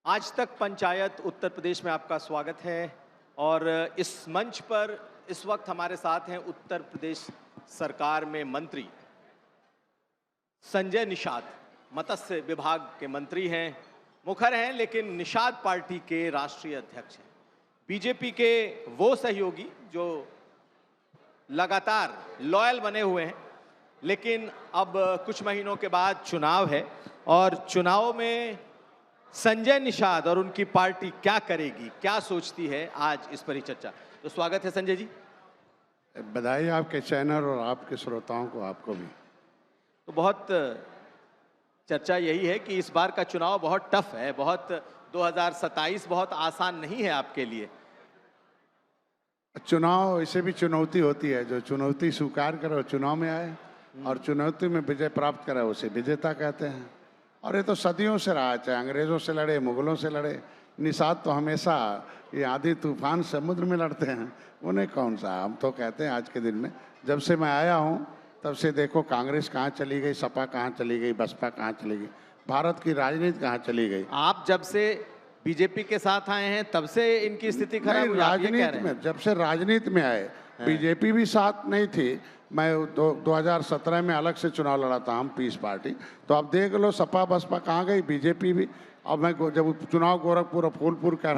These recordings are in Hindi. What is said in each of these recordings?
आज तक पंचायत उत्तर प्रदेश में आपका स्वागत है और इस मंच पर इस वक्त हमारे साथ हैं उत्तर प्रदेश सरकार में मंत्री संजय निषाद। मत्स्य विभाग के मंत्री हैं, मुखर हैं, लेकिन निषाद पार्टी के राष्ट्रीय अध्यक्ष हैं। बीजेपी के वो सहयोगी जो लगातार लॉयल बने हुए हैं, लेकिन अब कुछ महीनों के बाद चुनाव है और चुनाव में संजय निषाद और उनकी पार्टी क्या करेगी, क्या सोचती है, आज इस पर ही चर्चा। तो स्वागत है संजय जी। बधाई आपके चैनल और आपके श्रोताओं को, आपको भी। तो बहुत चर्चा यही है कि इस बार का चुनाव बहुत टफ है, 2027 बहुत आसान नहीं है आपके लिए। चुनाव इसे भी चुनौती होती है, जो चुनौती स्वीकार करे वो चुनाव में आए और चुनौती में विजय प्राप्त करे उसे विजेता कहते हैं। और ये तो सदियों से रहा, चाहे अंग्रेजों से लड़े, मुगलों से लड़े, निषाद तो हमेशा ये आंधी तूफान समुद्र में लड़ते हैं। उन्हें कौन सा, हम तो कहते हैं आज के दिन में, जब से मैं आया हूँ तब से देखो कांग्रेस कहाँ चली गई, सपा कहाँ चली गई, बसपा कहाँ चली गई, भारत की राजनीति कहाँ चली गई। आप जब से बीजेपी के साथ आए हैं तब से इनकी स्थिति खराब हुई। राजनीति में, जब से राजनीति में आए, बीजेपी भी साथ नहीं थी। मैं 2017 में अलग से चुनाव लड़ा था, हम पीस पार्टी। तो आप देख लो सपा बसपा कहाँ गई, बीजेपी भी। और मैं जब चुनाव गोरखपुर और फूलपुर का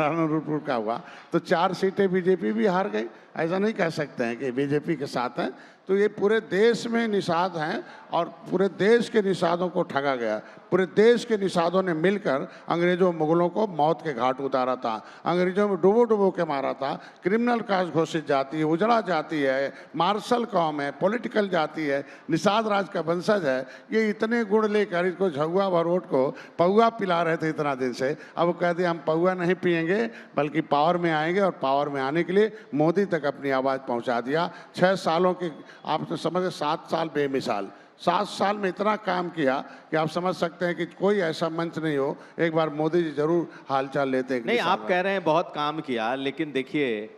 का हुआ तो 4 सीटें बीजेपी भी हार गई। ऐसा नहीं कह सकते हैं कि बीजेपी के साथ हैं। तो ये पूरे देश में निषाद हैं और पूरे देश के निषादों को ठगा गया। पूरे देश के निषादों ने मिलकर अंग्रेजों मुगलों को मौत के घाट उतारा था, अंग्रेजों में डुबो डुबो के मारा था। क्रिमिनल कास्ट घोषित जाति है, उजड़ा जाति है, मार्शल कौम है, पॉलिटिकल जाति है, निषाद राज का वंशज है। ये इतने गुण लेकर इसको झुआ भरोट को पौआ पिला रहे थे इतना दिन से। अब वो कहते हम पौआ नहीं पियेंगे बल्कि पावर में आएंगे, और पावर में आने के लिए मोदी तक अपनी आवाज़ पहुंचा दिया। 6 सालों के, आप तो समझे 7 साल बेमिसाल, 7 साल में इतना काम किया कि आप समझ सकते हैं कि कोई ऐसा मंच नहीं हो। एक बार मोदी जी जरूर हालचाल लेते हैं। नहीं, आप कह रहे हैं बहुत काम किया, लेकिन देखिए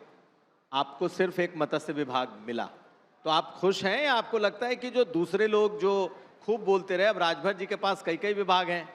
आपको सिर्फ एक मत्स्य विभाग मिला, तो आप खुश हैं या आपको लगता है कि जो दूसरे लोग जो खूब बोलते रहे, अब राजभर जी के पास कई कई विभाग हैं?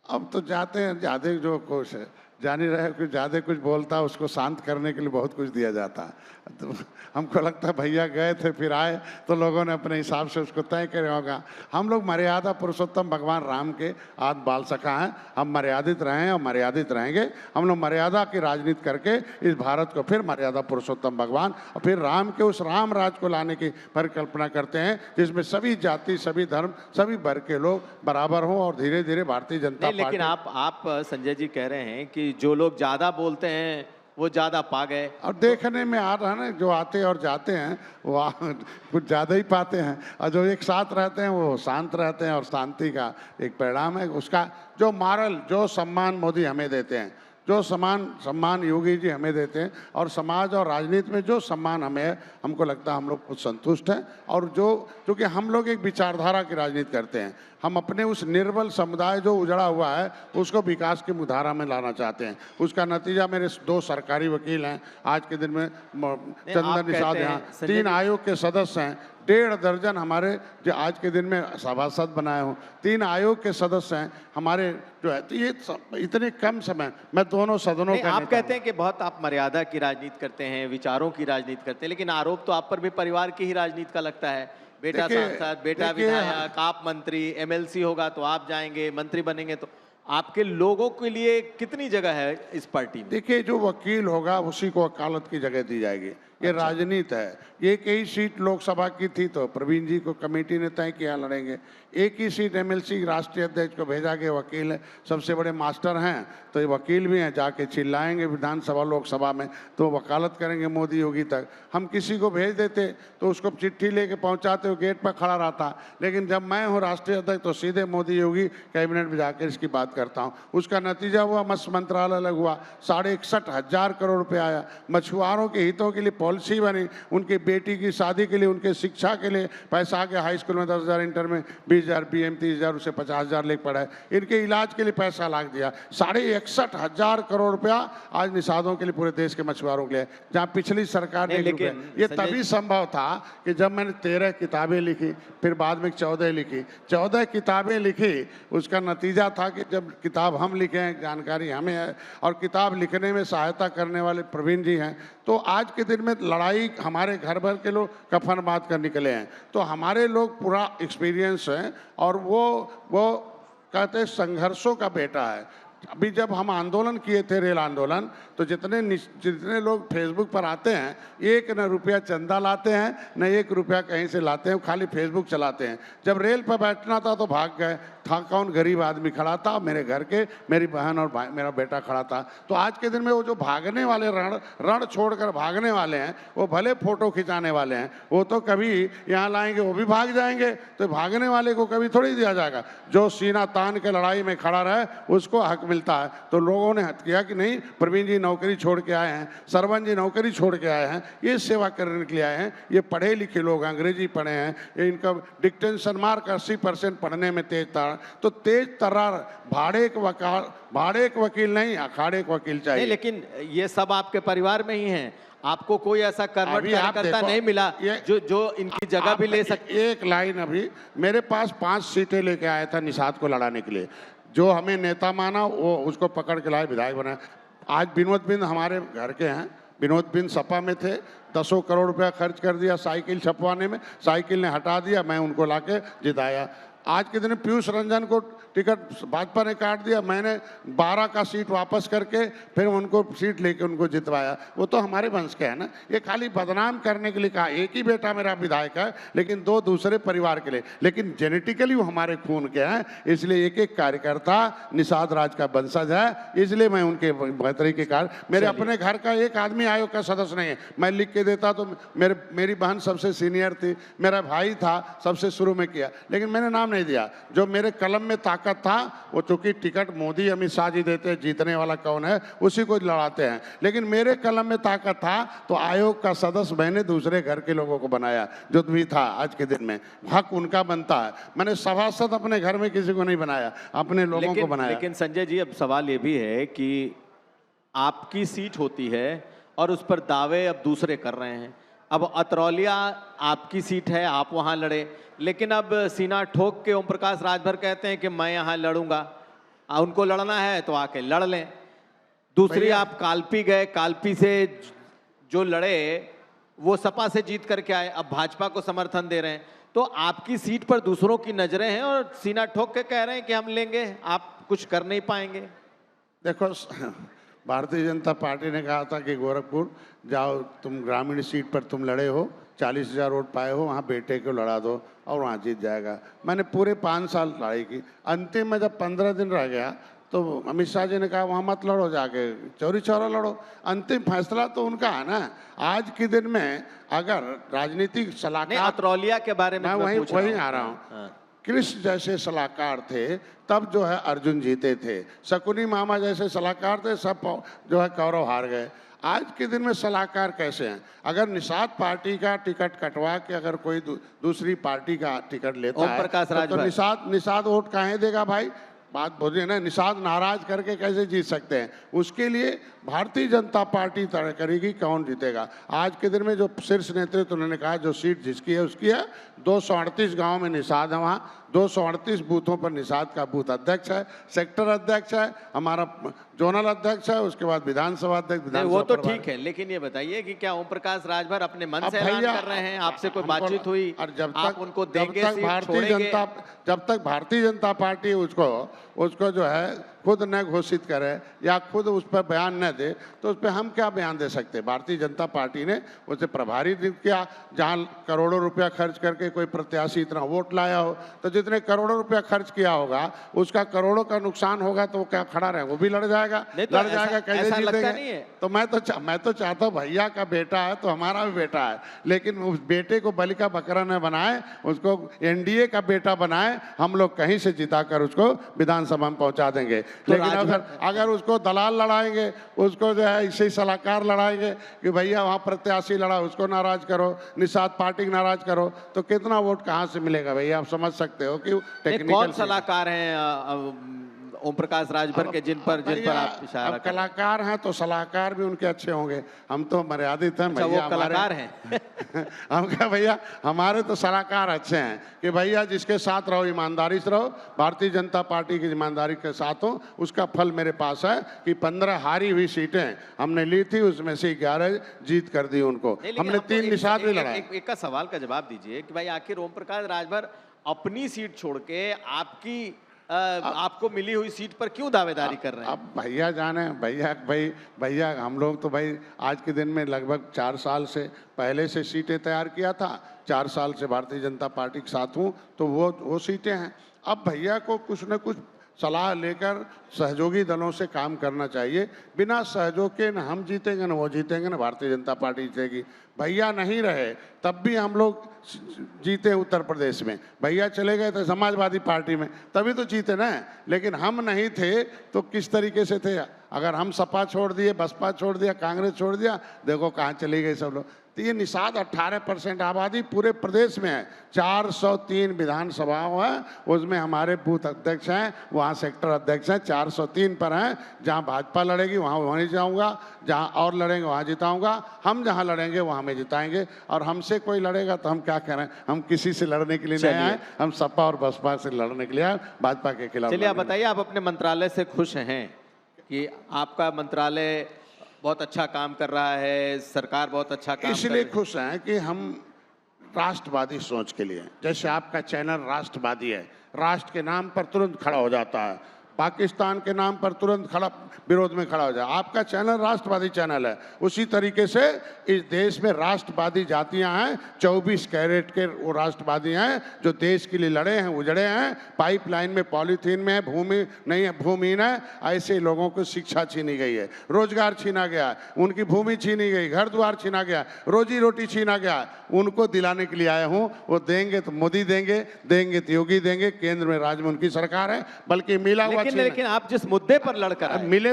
अब तो जाते हैं, ज़्यादा जो कुछ है जान ही रहे, कुछ ज़्यादा कुछ बोलता है उसको शांत करने के लिए बहुत कुछ दिया जाता है। तो हमको लगता है भैया गए थे फिर आए तो लोगों ने अपने हिसाब से उसको तय किया होगा। हम लोग मर्यादा पुरुषोत्तम भगवान राम के आद बाल सखा हैं। हम मर्यादित रहे और मर्यादित रहेंगे। हम लोग मर्यादा की राजनीति करके इस भारत को फिर मर्यादा पुरुषोत्तम भगवान और फिर राम के उस राम राज को लाने की परिकल्पना करते हैं, जिसमें सभी जाति, सभी धर्म, सभी वर्ग के लोग बराबर हों और धीरे धीरे भारतीय जनता पार्टी। लेकिन आप संजय जी कह रहे हैं कि जो लोग ज्यादा बोलते हैं वो ज्यादा पा गए, और देखने में आ रहा है ना, जो आते और जाते हैं वो कुछ ज़्यादा ही पाते हैं, और जो एक साथ रहते हैं वो शांत रहते हैं। और शांति का एक परिणाम है उसका जो मॉरल, जो सम्मान मोदी हमें देते हैं, जो सम्मान योगी जी हमें देते हैं, और समाज और राजनीति में जो सम्मान हमें है, हमको लगता है हम लोग खुद संतुष्ट हैं। और जो कि हम लोग एक विचारधारा की राजनीति करते हैं। हम अपने उस निर्बल समुदाय जो उजड़ा हुआ है उसको विकास की मुधारा में लाना चाहते हैं। उसका नतीजा मेरे 2 सरकारी वकील हैं आज के दिन में, चंदन निषाद यहाँ, 3 आयोग के सदस्य हैं, 1.5 दर्जन हमारे जो आज के दिन में सभासद बनाए हों, 3 आयोग के सदस्य हैं हमारे जो है। तो ये इतने कम समय मैं दोनों सदनों का, आप कहते हैं कि बहुत आप मर्यादा की राजनीति करते हैं, विचारों की राजनीति करते हैं, लेकिन आरोप तो आप पर भी परिवार की ही राजनीति का लगता है। बेटा सांसद, बेटा विधायक, आप मंत्री, एमएलसी होगा तो आप जाएंगे, मंत्री बनेंगे तो आपके लोगों के लिए कितनी जगह है इस पार्टी में? देखिए, जो वकील होगा उसी को वकालत की जगह दी जाएगी। ये राजनीति है। ये कई सीट लोकसभा की थी तो प्रवीण जी को कमेटी ने तय किया लड़ेंगे। एक ही सीट एमएलसी राष्ट्रीय अध्यक्ष को भेजा गया, वकील है, सबसे बड़े मास्टर हैं तो ये वकील भी हैं, जाके चिल्लाएंगे विधानसभा लोकसभा में तो वकालत करेंगे मोदी योगी तक। हम किसी को भेज देते तो उसको चिट्ठी लेके पहुंचाते, वो गेट पर खड़ा रहता। लेकिन जब मैं हूँ राष्ट्रीय अध्यक्ष तो सीधे मोदी योगी कैबिनेट में जाकर इसकी बात करता हूँ। उसका नतीजा हुआ मत्स्य मंत्रालय अलग हुआ, 61,500 करोड़ रुपये आया, मछुआरों के हितों के लिए पॉलिसी बनी, उनकी बेटी की शादी के लिए, उनके शिक्षा के लिए पैसा आ गया, हाई स्कूल में 10,000, इंटर में 20,000 20,000 BM 30,000 उसे 50,000 लेके पड़ा है। इनके इलाज के लिए पैसा लाख दिया। 61,500 करोड़ रुपया आज निषादों के लिए पूरे देश के मछुआरों के लिए, जहाँ पिछली सरकार ने नहीं, लेकिन ये संजय तभी संभव था कि जब मैंने 13 किताबें लिखी, फिर बाद में 14 लिखी। 14 किताबें लिखी, उसका नतीजा था कि जब किताब हम लिखे हैं, जानकारी हमें है और किताब लिखने में सहायता करने वाले प्रवीण जी हैं, तो आज के दिन में लड़ाई हमारे घर भर के लोग कफन बात कर निकले हैं। तो हमारे लोग पूरा एक्सपीरियंस हैं और वो कहते हैं संघर्षों का बेटा है। अभी जब हम आंदोलन किए थे, रेल आंदोलन, तो जितने लोग फेसबुक पर आते हैं, एक न रुपया चंदा लाते हैं, न एक रुपया कहीं से लाते हैं, खाली फेसबुक चलाते हैं। जब रेल पर बैठना था तो भाग गए। था कौन? गरीब आदमी खड़ा था, मेरे घर के, मेरी बहन और भाई, मेरा बेटा खड़ा था। तो आज के दिन में वो जो भागने वाले रण छोड़कर भागने वाले हैं, वो भले फोटो खिंचाने वाले हैं, वो तो कभी यहाँ लाएंगे वो भी भाग जाएंगे। तो भागने वाले को कभी थोड़ी दिया जाएगा। जो सीना तान के लड़ाई में खड़ा रहे उसको हक मिलता है। तो लोगों ने हद किया कि नहीं, प्रवीण जी नौकरी छोड़ के आए हैं, सरवन जी नौकरी छोड़ के आए हैं, ये सेवा करने के लिए आए हैं, ये पढ़े लिखे लोग, अंग्रेजी पढ़े हैं, ये इनका डिक्टेंशन मार्क 80% पढ़ने में तेज था। तो तेज तर्रार भाड़े के वकील नहीं, अखाड़े के वकील चाहिए। नहीं, लेकिन ये सब आपके परिवार में ही हैं। आपको कोई ऐसा कर्मठ कार्यकर्ता नहीं मिला जो इनकी जगह भी ले सके? एक लाइन, अभी मेरे पास 5 सीटें लेके आया था निषाद को लड़ाने के लिए। जो हमें नेता माना वो उसको पकड़ के लाए, विधायक बनाया। आज विनोद बिंद हमारे घर के हैं। विनोद बिंद सपा में थे, 10 करोड़ रुपया खर्च कर दिया साइकिल छपवाने में, साइकिल ने हटा दिया, मैं उनको लाके जिताया। आज के दिन पीयूष रंजन को टिकट भाजपा ने काट दिया, मैंने 12 का सीट वापस करके फिर उनको सीट लेके उनको जितवाया। वो तो हमारे वंश के है ना। ये खाली बदनाम करने के लिए कहा। एक ही बेटा मेरा विधायक है, लेकिन 2 दूसरे परिवार के लिए, लेकिन जेनेटिकली वो हमारे खून के हैं। इसलिए एक एक कार्यकर्ता निषाद राज का वंशज है, इसलिए मैं उनके बेहतरी के कारण, मेरे अपने घर का एक आदमी आयोग का सदस्य नहीं है। मैं लिख के देता तो मेरी बहन सबसे सीनियर थी, मेरा भाई था, सबसे शुरू में किया, लेकिन मैंने नाम नहीं दिया। जो मेरे कलम में ताकत था, वो चूंकि टिकट मोदी अमित शाह जी देते हैं, जीतने वाला कौन है उसी को लड़ाते हैं, लेकिन मेरे कलम में ताकत था तो आयोग का सदस्य मैंने दूसरे घर के लोगों को बनाया, जो भी था। आज के दिन में हक उनका बनता है। मैंने सभासद अपने घर में किसी को नहीं बनाया, अपने लोगों को बनाया। लेकिन संजय जी, अब सवाल ये भी है कि आपकी सीट होती है और उस पर दावे अब दूसरे कर रहे हैं। अब अतरौलिया आपकी सीट है, आप वहां लड़े, लेकिन अब सीना ठोक के ओम प्रकाश राजभर कहते हैं कि मैं यहाँ लड़ूंगा। उनको लड़ना है तो आके लड़ लें। दूसरी, आप कालपी गए, कालपी से जो लड़े वो सपा से जीत करके आए, अब भाजपा को समर्थन दे रहे हैं। तो आपकी सीट पर दूसरों की नजरें हैं और सीना ठोक के कह रहे हैं कि हम लेंगे, आप कुछ कर नहीं पाएंगे। देखो, भारतीय जनता पार्टी ने कहा था कि गोरखपुर जाओ, तुम ग्रामीण सीट पर तुम लड़े हो, 40,000 वोट पाए हो, वहाँ बेटे को लड़ा दो और वहाँ जीत जाएगा। मैंने पूरे 5 साल लड़ाई की। अंतिम में जब 15 दिन रह गया तो अमित शाह जी ने कहा वहाँ मत लड़ो, जाके चौरी चौरा लड़ो। अंतिम फैसला तो उनका है ना। आज के दिन में अगर राजनीतिक सलाहकार, अतरौलिया के बारे में मैं वही आ रहा हूँ। कृष्ण जैसे सलाहकार थे तब जो है अर्जुन जीते थे, शकुनी मामा जैसे सलाहकार थे, सब जो है कौरव हार गए। आज के दिन में सलाहकार कैसे हैं? अगर निषाद पार्टी का टिकट कटवा के अगर कोई दूसरी पार्टी का टिकट लेता है तो निषाद वोट काहे देगा भाई? बात बोलिए ना। निषाद नाराज करके कैसे जीत सकते हैं? उसके लिए भारतीय जनता पार्टी तय करेगी कौन जीतेगा। आज के दिन में जो शीर्ष नेतृत्व उन्होंने कहा जो सीट जिसकी है उसकी है। 238 गांव में निषाद है, वहाँ 238 बूथों पर निषाद का बूथ अध्यक्ष है, सेक्टर अध्यक्ष है, हमारा जोनल अध्यक्ष है, उसके बाद विधानसभा अध्यक्ष। वो तो ठीक है, लेकिन ये बताइए कि क्या ओम प्रकाश राजभर अपने मन से ऐलान कर रहे हैं? आपसे कोई बातचीत हुई? और जब तक उनको देंगे, जब तक भारतीय जनता पार्टी उसको जो है खुद न घोषित करे या खुद उस पर बयान न दे तो उस पर हम क्या बयान दे सकते? भारतीय जनता पार्टी ने उसे प्रभारी किया। जहां करोड़ों रुपया खर्च करके कोई प्रत्याशी इतना वोट लाया हो, तो जितने करोड़ों रुपया खर्च किया होगा उसका करोड़ों का नुकसान होगा तो वो क्या खड़ा रहे? वो भी लड़ जाएगा। लड़ जाएगा, कैसे जीतेगा? तो मैं तो चाहता हूँ भैया का बेटा है तो हमारा भी बेटा है, लेकिन उस बेटे को बलि का बकरा न बनाए, उसको एनडीए का बेटा बनाए। हम लोग कहीं से जिताकर उसको विधान विधानसभा में पहुंचा देंगे। लेकिन अगर उसको दलाल लड़ाएंगे, उसको जो है इसे सलाहकार लड़ाएंगे कि भैया वहाँ प्रत्याशी लड़ा, उसको नाराज करो, निषाद पार्टी नाराज करो, तो कितना वोट कहाँ से मिलेगा भैया? आप समझ सकते हो कि टेक्निकल कौन सलाहकार हैं ओम प्रकाश राजभर के जिन पर आप इशारा कर? कलाकार हैं तो सलाहकार भी उनके अच्छे होंगे। हम तो मर्यादित हैं अच्छा, भैया, वो कलाकार हैं। हम क्या भैया, हमारे तो सलाहकार अच्छे हैं कि भैया जिसके साथ रहो ईमानदारी से रहो। भारतीय जनता पार्टी की ईमानदारी के साथ हो, उसका फल मेरे पास है कि 15 हारी हुई सीटें हमने ली थी, उसमें से 11 जीत कर दी उनको। हमने 3 निषाद भी लड़ाए। एक का सवाल का जवाब दीजिए कि भाई आखिर ओम प्रकाश राजभर अपनी सीट छोड़ के आपको मिली हुई सीट पर क्यों दावेदारी कर रहे हैं? अब भैया जाने, भैया हम लोग तो भाई आज के दिन में लगभग 4 साल से पहले से सीटें तैयार किया था। 4 साल से भारतीय जनता पार्टी के साथ हूँ, तो वो सीटें हैं। अब भैया को कुछ न कुछ सलाह लेकर सहयोगी दलों से काम करना चाहिए। बिना सहयोग के न हम जीतेंगे न वो जीतेंगे, न भारतीय जनता पार्टी जीतेगी। भैया नहीं रहे तब भी हम लोग जीते उत्तर प्रदेश में। भैया चले गए थे समाजवादी पार्टी में, तभी तो जीते ना। लेकिन हम नहीं थे तो किस तरीके से थे? अगर हम सपा छोड़ दिए, बसपा छोड़ दिया, कांग्रेस छोड़ दिया, देखो कहाँ चली गई सब लोग। तो ये निषाद 18% आबादी पूरे प्रदेश में है। 403 विधानसभाओं है, उसमें हमारे बूथ अध्यक्ष हैं, वहाँ सेक्टर अध्यक्ष हैं, 403 पर हैं। जहाँ भाजपा लड़ेगी वहाँ नहीं जाऊँगा, जहाँ और लड़ेंगे वहाँ जिताऊँगा। हम जहाँ लड़ेंगे वहाँ में जिताएंगे। और हमसे कोई लड़ेगा तो हम क्या करें? हम किसी से लड़ने के लिए नहीं आए, हम सपा और बसपा से लड़ने के लिए आए, भाजपा के खिलाफ। चलिए आप बताइए, आप अपने मंत्रालय से खुश हैं कि आपका मंत्रालय बहुत अच्छा काम कर रहा है, सरकार बहुत अच्छा काम इसलिए खुश हैं कि हम राष्ट्रवादी सोच के लिए, जैसे आपका चैनल राष्ट्रवादी है, राष्ट्र के नाम पर तुरंत खड़ा हो जाता है, पाकिस्तान के नाम पर तुरंत विरोध में खड़ा हो जाए। आपका चैनल राष्ट्रवादी चैनल है। उसी तरीके से इस देश में राष्ट्रवादी जातियां हैं, 24 कैरेट के वो राष्ट्रवादी हैं जो देश के लिए लड़े हैं, उजड़े हैं। पाइपलाइन में पॉलीथीन में भूमि नहीं है, भूमिहीन है, ऐसे लोगों को शिक्षा छीनी गई है, रोजगार छीना गया, उनकी भूमि छीनी गई, घर द्वार छीना गया, रोजी रोटी छीना गया। उनको दिलाने के लिए आया हूँ। वो देंगे तो मोदी देंगे, देंगे तो योगी देंगे, केंद्र में राज्य में उनकी सरकार है। बल्कि मिला हुआ लेकिन आप जिस मुद्दे पर लड़कर मिले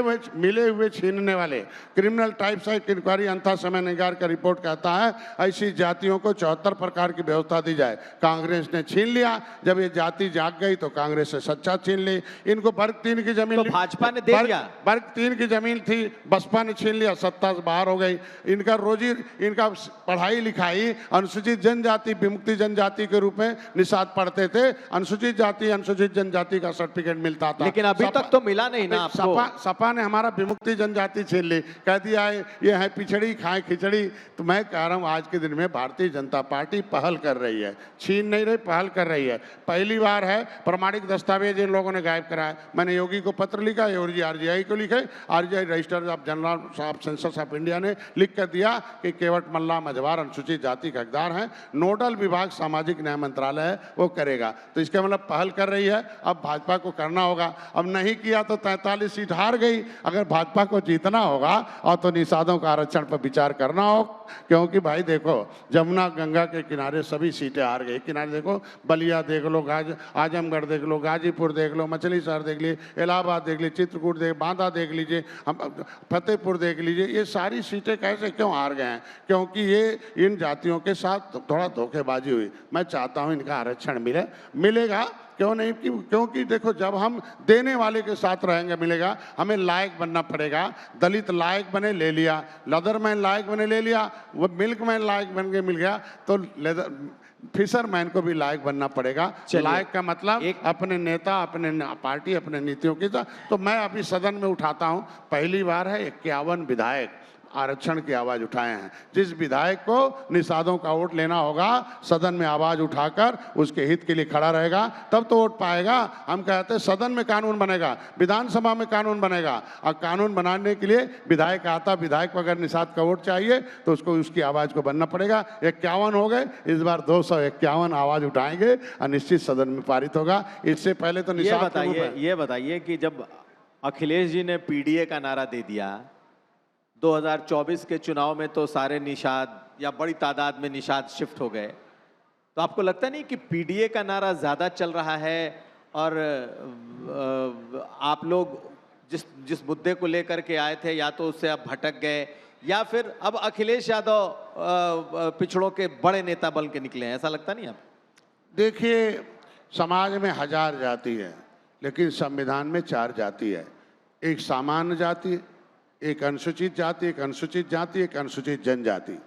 हुए छीनने वाले, क्रिमिनल टाइप्स एक्ट इंक्वायरी अंतः समय निगार का रिपोर्ट कहता है ऐसी जातियों को 74 प्रकार की व्यवस्था दी जाए। कांग्रेस ने छीन लिया। जब ये जाति जाग गई तो कांग्रेस से सच्चा छीन ली। इनको वर्ग 3 की जमीन तो भाजपा ने दे दिया। वर्ग 3 की जमीन थी, बसपा ने छीन लिया, सत्ता से बाहर हो गई। इनका इनका पढ़ाई लिखाई अनुसूचित जनजाति विमुक्ति जनजाति के रूप में निषाद पढ़ते थे। अनुसूचित जाति अनुसूचित जनजाति का सर्टिफिकेट मिलता था, लेकिन अभी तक तो मिला नहीं ना आपको। सपा ने हमारा विमुक्ति जनजाति छीन ली, कह दिया ये है पिछड़ी, खाए खिचड़ी। तो मैं कह रहा हूँ आज के दिन में भारतीय जनता पार्टी पहल कर रही है, छीन नहीं रही, पहल कर रही है। पहली बार है प्रमाणिक दस्तावेज इन लोगों ने गायब कराया। मैंने योगी को पत्र लिखा, योगी RGI को लिखे, RGI register of general of census of India ने लिख कर दिया कि केवट मल्ला मझवार अनुसूचित जाति का हकदार है। नोडल विभाग सामाजिक न्याय मंत्रालय है, वो करेगा। तो इसका मतलब पहल कर रही है। अब भाजपा को करना होगा। अब नहीं किया तो 43 सीट हार गई। अगर भाजपा को जीतना होगा और तो निषादों का आरक्षण पर विचार करना हो, क्योंकि भाई देखो जमुना गंगा के किनारे सभी सीटें हार गई। किनारे देखो, बलिया देख लो, आजमगढ़ देख लो, गाजीपुर देख लो, मछली शहर देख लीजिए, इलाहाबाद देख लीजिए, चित्रकूट बांदा देख लीजिए, फतेहपुर देख लीजिए। ये सारी सीटें कैसे क्यों हार गए हैं? क्योंकि ये इन जातियों के साथ थोड़ा धोखेबाजी हुई। मैं चाहता हूँ इनका आरक्षण मिलेगा। क्यों नहीं? क्योंकि देखो जब हम देने वाले के साथ रहेंगे मिलेगा। हमें लायक बनना पड़ेगा। दलित लायक बने, ले लिया। लेदरमैन लायक बने, ले लिया। वो मिल्कमैन लायक बन के मिल गया, तो फिशरमैन को भी लायक बनना पड़ेगा। लायक का मतलब अपने नेता, अपने पार्टी, अपने नीतियों की। तो मैं अभी सदन में उठाता हूँ, पहली बार है 51 विधायक आरक्षण की आवाज उठाए हैं। जिस विधायक को निषादों का वोट लेना होगा, सदन में आवाज उठाकर उसके हित के लिए खड़ा रहेगा, तब तो वोट पाएगा। हम कहते हैं सदन में कानून बनेगा, विधानसभा में कानून बनेगा। और कानून बनाने के लिए विधायक आता, विधायक को अगर निषाद का वोट चाहिए तो उसको उसकी आवाज को बनना पड़ेगा। 51 हो गए, इस बार 251 आवाज उठाएंगे और निश्चित सदन में पारित होगा। इससे पहले तो निषाद। ये बताइए कि जब अखिलेश जी ने PDA का नारा दे दिया 2024 के चुनाव में, तो सारे निषाद या बड़ी तादाद में निषाद शिफ्ट हो गए। तो आपको लगता नहीं कि PDA का नारा ज्यादा चल रहा है और आप लोग जिस जिस मुद्दे को लेकर के आए थे, या तो उससे आप भटक गए, या फिर अब अखिलेश यादव पिछड़ों के बड़े नेता बन के निकले हैं, ऐसा लगता नहीं आप? देखिए, समाज में 1000 जाति है, लेकिन संविधान में 4 जाति है। एक सामान्य जाति, एक अनुसूचित जाति, एक अनुसूचित जाति, एक अनुसूचित जनजाति।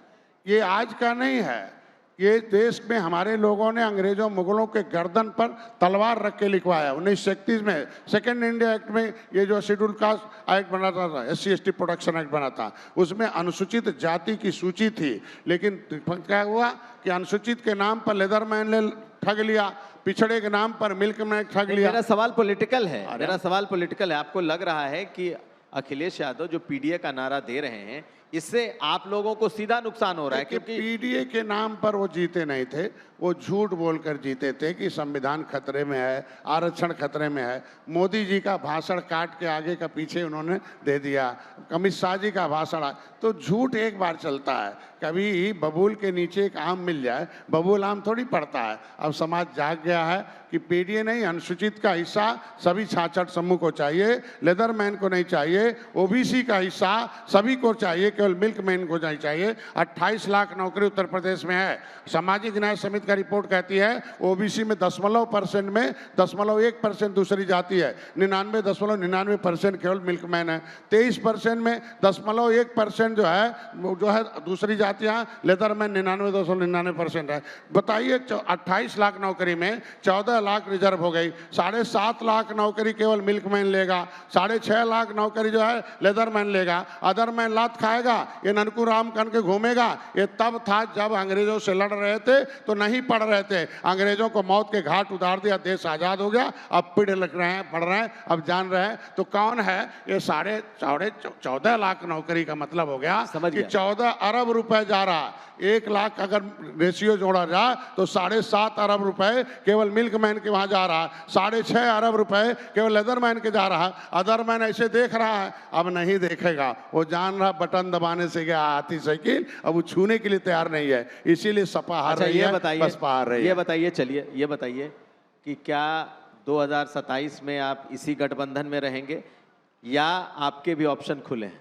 ये आज का नहीं है, ये देश में हमारे लोगों ने अंग्रेजों मुगलों के गर्दन पर तलवार रख के लिखवाया। 1931 में सेकेंड इंडिया एक्ट में ये जो शेड्यूल कास्ट एक्ट बना था, SC/ST प्रोटेक्शन एक्ट बना था, उसमें अनुसूचित जाति की सूची थी। लेकिन क्या हुआ कि अनुसूचित के नाम पर लेदरमैन ने ठग लिया, पिछड़े के नाम पर मिल्कमैन ठग लिया। मेरा सवाल पॉलिटिकल है, मेरा सवाल पॉलिटिकल है। आपको लग रहा है कि अखिलेश यादव जो PDA का नारा दे रहे हैं, इससे आप लोगों को सीधा नुकसान हो रहा है? क्योंकि PDA के नाम पर वो जीते नहीं थे, वो झूठ बोलकर जीते थे कि संविधान खतरे में है, आरक्षण खतरे में है। मोदी जी का भाषण काट के आगे का पीछे उन्होंने दे दिया, अमित शाह जी का भाषण। तो झूठ एक बार चलता है, कभी बबूल के नीचे एक आम मिल जाए, बबूल आम थोड़ी पड़ता है। अब समाज जाग गया है कि PDA नहीं, अनुसूचित का हिस्सा सभी 66 समूह को चाहिए, लेदरमैन को नहीं चाहिए। OBC का हिस्सा सभी को चाहिए, केवल मिल्कमैन को नहीं चाहिए। 28 लाख नौकरी उत्तर प्रदेश में है। सामाजिक न्याय समिति का रिपोर्ट कहती है OBC में 0.% में 0.1% दूसरी जाति है, 99.99% केवल मिल्कमैन है। 23% में 0.1% जो है दूसरी जातियां, लेदरमैन 99.99% है। बताइए, 28 लाख नौकरी में 14 लाख रिजर्व हो गई, 7.5 लाख नौकरी केवल मिल्कमैन लेगा, 6.5 लाख नौकरी जो है लेदरमैन लेगा। अदरमैन लात खाएगा, ये ननकू राम कन के घूमेगा। ये तब था जब अंग्रेजों से लड़ रहे थे तो नहीं पढ़ रहे थे, अंग्रेजों को मौत के घाट उतार दिया, देश आजाद हो गया। अब पढ़ लिख रहे हैं, पढ़ रहे हैं, अब जान रहे हैं। तो कौन है ये? 14.5 लाख नौकरी का मतलब हो गया कि 14 अरब रुपए जा रहा। 1 लाख अगर रेशियो जोड़ा जाए तो 7.5 अरब रुपए केवल मिल्कमैन के वहां जा रहा, 6.5 अरब रुपए केवल लेदरमैन के जा रहा। अदरमैन ऐसे देख रहा है, अब नहीं देखेगा। वो जान रहा बटन दबाने से गया आती साइकिल, अब वो छूने के लिए तैयार नहीं है। इसीलिए सपा हार रही है, बसपा हार रही है। ये बताइए, चलिए ये बताइए कि क्या 2027 में आप इसी गठबंधन में रहेंगे या आपके भी ऑप्शन खुले हैं?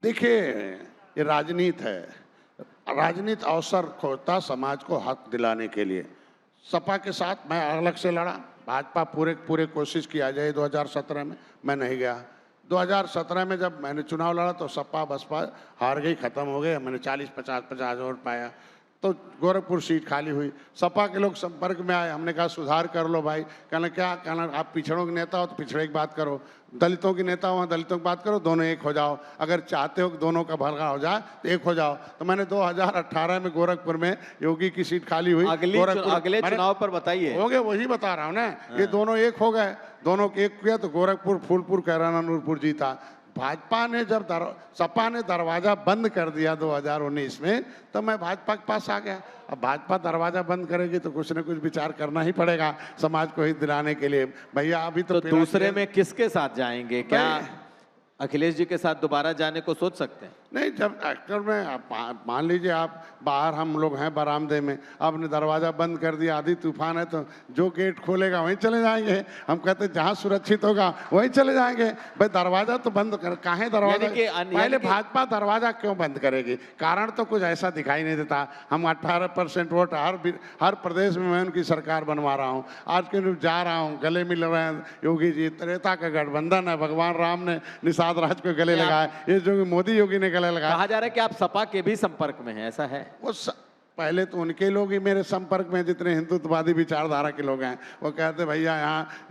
देखिए, ये राजनीति है, राजनीति अवसर खोजता समाज को हक दिलाने के लिए। सपा के साथ मैं अलग से लड़ा, भाजपा पूरे कोशिश किया जाए। 2017 में मैं नहीं गया। 2017 में जब मैंने चुनाव लड़ा तो सपा बसपा हार गई, खत्म हो गए। मैंने 40-50 वोट पाया, तो गोरखपुर सीट खाली हुई। सपा के लोग संपर्क में आए, हमने कहा सुधार कर लो भाई। कहना क्या? कहना आप पिछड़ों के नेता हो तो पिछड़े की बात करो, दलितों की नेता हो दलितों की बात करो, दोनों एक हो जाओ। अगर चाहते हो कि दोनों का भला हो जाए तो एक हो जाओ। तो मैंने 2018 में गोरखपुर में योगी की सीट खाली हुई। अगले चुनाव पर बताइए। हो गए, वही बता रहा हूँ ना। ये दोनों एक हो गए, दोनों एक किया तो गोरखपुर, फूलपुर, कैराना, नूरपुर जीता। भाजपा ने जब सपा ने दरवाजा बंद कर दिया 2019 में, तो मैं भाजपा के पास आ गया। अब भाजपा दरवाजा बंद करेगी तो कुछ न कुछ विचार करना ही पड़ेगा समाज को हित दिलाने के लिए। भैया अभी तो दूसरे में किसके साथ जाएंगे? क्या अखिलेश जी के साथ दोबारा जाने को सोच सकते हैं? नहीं, जब एक्टर में मान लीजिए आप बाहर, हम लोग हैं बरामदे में, आपने दरवाज़ा बंद कर दिया, आधी तूफान है, तो जो गेट खोलेगा वहीं चले जाएंगे। हम कहते हैं जहाँ सुरक्षित होगा वहीं चले जाएंगे। भाई दरवाज़ा तो बंद कर, काहे दरवाजा? पहले भाजपा दरवाज़ा क्यों बंद करेगी? कारण तो कुछ ऐसा दिखाई नहीं देता। हम 18% वोट हर प्रदेश में मैं उनकी सरकार बनवा रहा हूँ। आज के जा रहा हूँ, गले मिल रहे हैं योगी जी। त्रेता का गठबंधन है, भगवान राम ने निषाद राज को गले लगाया, ये जो मोदी योगी ने गले लगाया। कहा जा रहा है कि आप सपा के भी संपर्क में हैं, ऐसा है? वो पहले तो उनके लोग ही मेरे संपर्क में, जितने हिंदुत्ववादी विचारधारा के लोग हैं, वो कहते भैया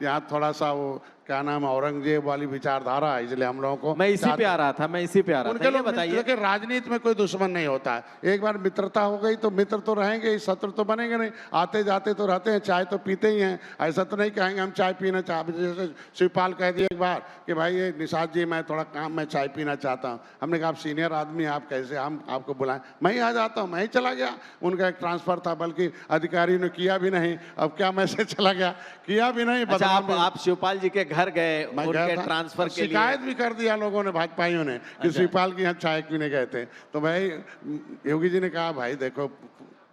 यहाँ थोड़ा सा वो क्या नाम, औरंगजेब वाली विचारधारा है, इसलिए हम लोगों को। मैं इसी पे आ रहा था, उनके लोग बताइए कि राजनीति में कोई दुश्मन नहीं होता है। एक बार मित्रता हो गई तो मित्र तो रहेंगे ही, शत्रु तो बनेंगे नहीं। आते जाते तो रहते हैं, चाय तो पीते ही हैं। ऐसा तो नहीं कहेंगे हम चाय पीना जैसे शिवपाल कह दिया एक बार कि भाई ये निषाद जी मैं थोड़ा काम में चाय पीना चाहता हूँ। हमने कहा आप सीनियर आदमी, आप कैसे, हम आपको बुलाएं? मैं ही आ जाता हूँ। मैं ही चला गया। उनका एक ट्रांसफर था, बल्कि अधिकारी ने किया भी नहीं। अब क्या मैसेज चला गया, किया भी नहीं। अच्छा, आप शिवपाल जी के घर गए, उनके ट्रांसफर के लिए शिकायत भी कर दिया लोगों ने, भाजपाइयों ने, कि शिवपाल की यहाँ चाय पीने गए थे। तो भाई योगी जी ने कहा भाई देखो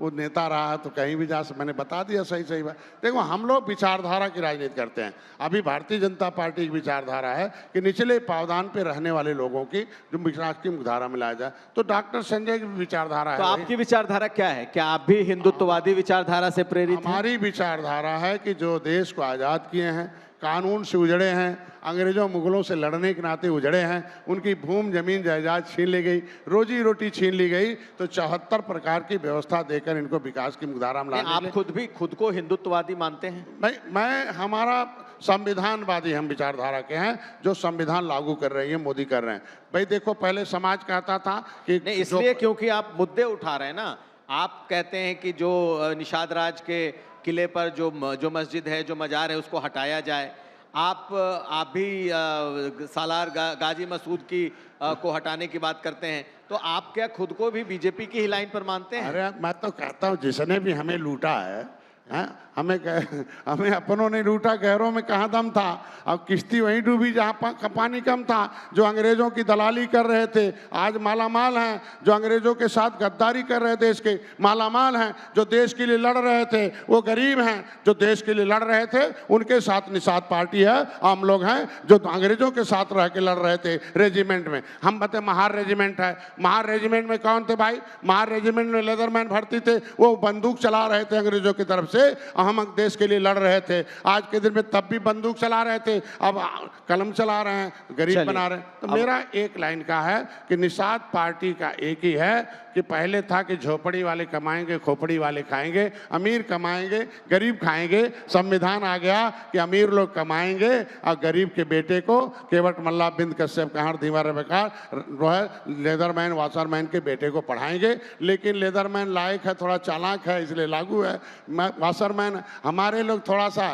वो नेता रहा है तो कहीं भी जा मैंने बता दिया सही सही बात। देखो हम लोग विचारधारा की राजनीति करते हैं। अभी भारतीय जनता पार्टी की विचारधारा है कि निचले पावदान पे रहने वाले लोगों की जो विकास की मुख्यधारा में लाया जाए, तो डॉक्टर संजय की विचारधारा तो है। आपकी विचारधारा क्या है? क्या आप भी हिंदुत्ववादी विचारधारा से प्रेरित हैं? हमारी विचारधारा है कि जो देश को आज़ाद किए हैं, कानून से उजड़े हैं, अंग्रेजों मुगलों से लड़ने के नाते उजड़े हैं, उनकी भूमि जमीन जायदाद छीन ली गई, रोजी रोटी छीन ली गई, तो 74 प्रकार की व्यवस्था देकर इनको विकास की मुख्यधारा में लाने आप खुद को हिंदुत्ववादी मानते हैं? मैं हमारा संविधानवादी हम विचारधारा के हैं, जो संविधान लागू कर रही है मोदी कर रहे हैं। भाई देखो पहले समाज कहता था कि नहीं, इसलिए क्योंकि आप मुद्दे उठा रहे हैं ना। आप कहते हैं कि जो निषाद राज के किले पर जो मस्जिद है, जो मजार है, उसको हटाया जाए। आप भी सालार गाजी मसूद की को हटाने की बात करते हैं, तो आप क्या खुद को भी बीजेपी की ही लाइन पर मानते हैं? अरे मैं तो कहता हूँ जिसने भी हमें लूटा है, हमें अपनों ने लूटा, गैरों में कहाँ दम था। अब किश्ती वहीं डूबी जहाँ पानी कम था। जो अंग्रेजों की दलाली कर रहे थे आज मालामाल हैं, जो अंग्रेजों के साथ गद्दारी कर रहे थे इसके मालामाल हैं, जो देश के लिए लड़ रहे थे वो गरीब हैं, जो देश के लिए लड़ रहे थे उनके साथ निषाद पार्टी है। हम लोग हैं जो अंग्रेजों के साथ रह के लड़ रहे थे रेजिमेंट में। हम बते महार रेजिमेंट है, महार रेजिमेंट में कौन थे भाई? महार रेजिमेंट में लेदरमैन भर्ती थे, वो बंदूक चला रहे थे अंग्रेजों की तरफ से, हम देश के लिए लड़ रहे थे। आज के दिन में तब भी बंदूक चला रहे थे, अब कलम चला रहे हैं, गरीब बना रहे हैं। तो मेरा एक लाइन का है कि निषाद पार्टी का एक ही है कि पहले था कि झोपड़ी वाले कमाएंगे, खोपड़ी वाले खाएंगे, अमीर कमाएंगे, गरीब खाएंगे। संविधान आ गया कि अमीर लोग कमाएंगे और गरीब के बेटे को केवट मल्ला बिंद कश्यप कहार दीवार बेकार लेदरमैन वासरमैन के बेटे को पढ़ाएंगे। लेकिन लेदरमैन लायक है, थोड़ा चालाक है, इसलिए लागू है। वासरमैन हमारे लोग थोड़ा सा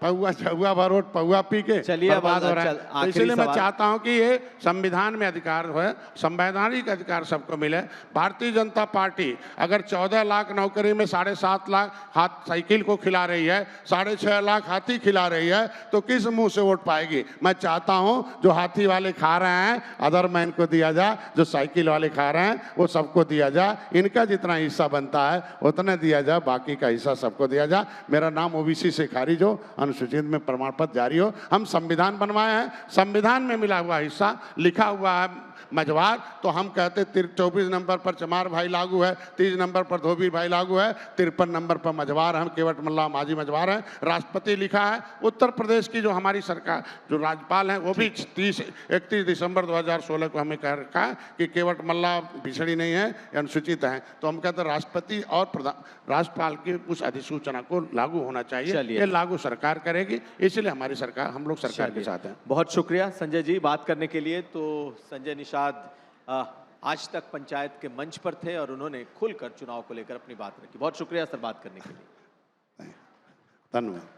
पौआ छुआ भरोट पौआ पी के बर्बाद हो रहा है। तो इसलिए मैं चाहता हूं कि ये संविधान में अधिकार है, संवैधानिक अधिकार सबको मिले। भारतीय जनता पार्टी अगर 14 लाख नौकरी में 7.5 लाख हाथ साइकिल को खिला रही है, 6.5 लाख हाथी खिला रही है, तो किस मुंह से वोट पाएगी? मैं चाहता हूं जो हाथी वाले खा रहे हैं अदर मैन को दिया जाए, जो साइकिल वाले खा रहे हैं वो सबको दिया जाए। इनका जितना हिस्सा बनता है उतना दिया जाए, बाकी का हिस्सा सबको दिया जाए। मेरा नाम ओबीसी से खारिज हो, अनुसूचित में प्रमाण पत्र जारी हो। हम संविधान बनवाए हैं, संविधान में मिला हुआ हिस्सा लिखा हुआ है मझवार, तो हम कहते 24 नंबर पर चमार भाई लागू है, 30 नंबर पर धोबी भाई लागू है, 53 नंबर पर मझवार, हम केवट मल्ला माझी मझवार हैं। राष्ट्रपति लिखा है। उत्तर प्रदेश की जो हमारी सरकार जो राज्यपाल हैं वो भी 31 दिसंबर 2016 को हमें कह रखा है कि केवट मल्ला पिछड़ी नहीं है, अनुसूचित है। तो हम कहते हैं राष्ट्रपति और राज्यपाल की उस अधिसूचना को लागू होना चाहिए। ये लागू सरकार करेगी, इसलिए हमारी सरकार, हम लोग सरकार के साथ हैं। बहुत शुक्रिया संजय जी बात करने के लिए। तो संजय निषाद आज तक पंचायत के मंच पर थे और उन्होंने खुलकर चुनाव को लेकर अपनी बात रखी। बहुत शुक्रिया सर बात करने के लिए। धन्यवाद।